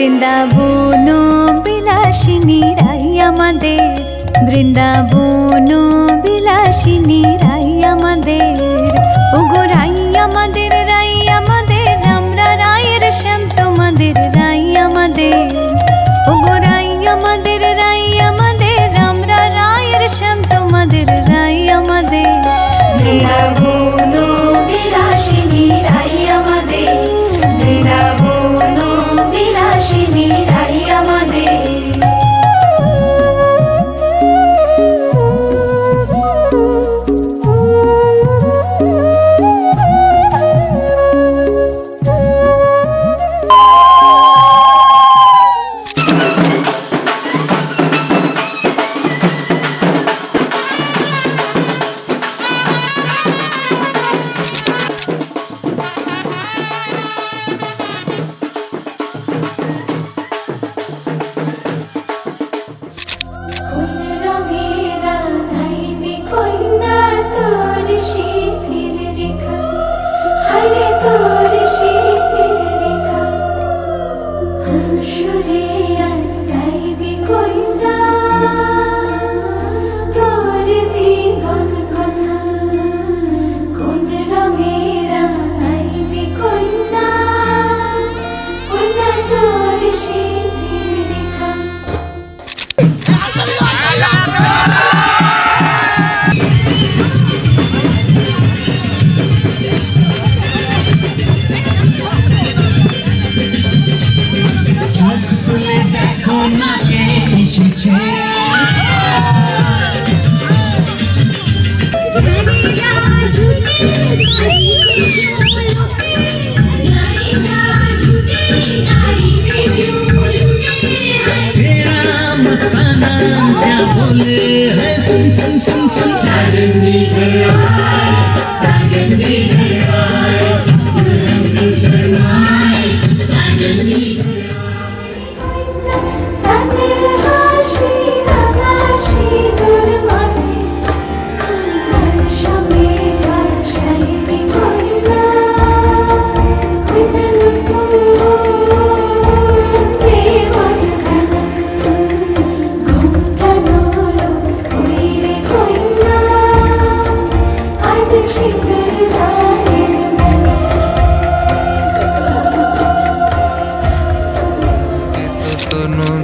বৃন্দাবন বিলাসিনী রাই আমাদের, বৃন্দাবন বিলাসিনী রাই আমাদের। ওগো রাই আমাদের, রাই আমাদের, আমরা রায়ের শ্যাম তোমাদের রাই আমাদের। ওগো রাই আমাদের, রাই আমাদের, আমরা রায়ের শ্যাম তোমাদের রাই আমাদের। বৃন্দাবন বিলাসিনী রাই আমাদের, বৃন্দাবন বিলাসিনী রাই আমাদের।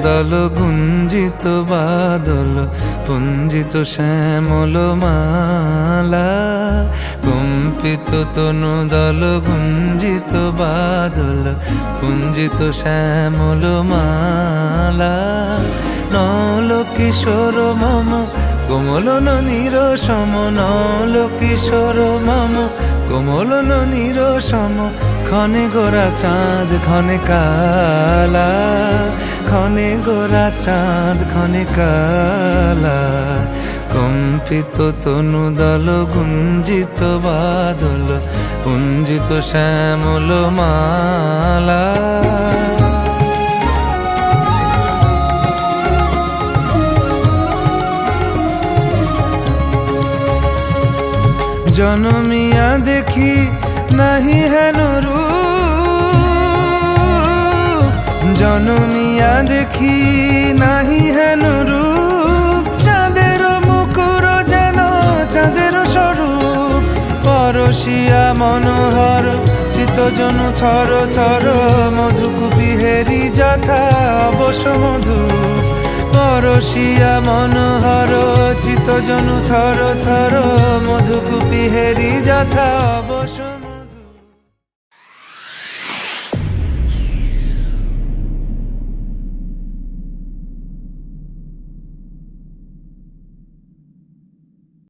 দল গুঞ্জিত বাদল পুঞ্জিত শ্যামল মালা, কম্পিত তনু দল গুঞ্জিত বাদল পুঞ্জিত শ্যামল মালা। নল কিশোর মম কোমল ননীর সম, নল কিশোর মম কোমল ননীর সম। ক্ষণে গোরা চাঁদ ক্ষণে কালা, ক্ষণে গোরা চাঁদ ক্ষণে কালা। কম্পিত তনু দল গুঞ্জিত বাদল পুঞ্জিত শ্যামল মালা। জনমিয়া দেখি নাহি হেন রূপ, জনমিয়া দেখি নাহি হেন রূপ। চাঁদের মুকুর যেন চাঁদের স্বরূপ, পরশিয়া মনোহর চিত্তজনু থর থর। মধুকুপি হেরি যথা অবশ মধু, পরশিয়া মনোহর চিত্তজনু থর থর। মধুকুপি হেরি যথা অবশ।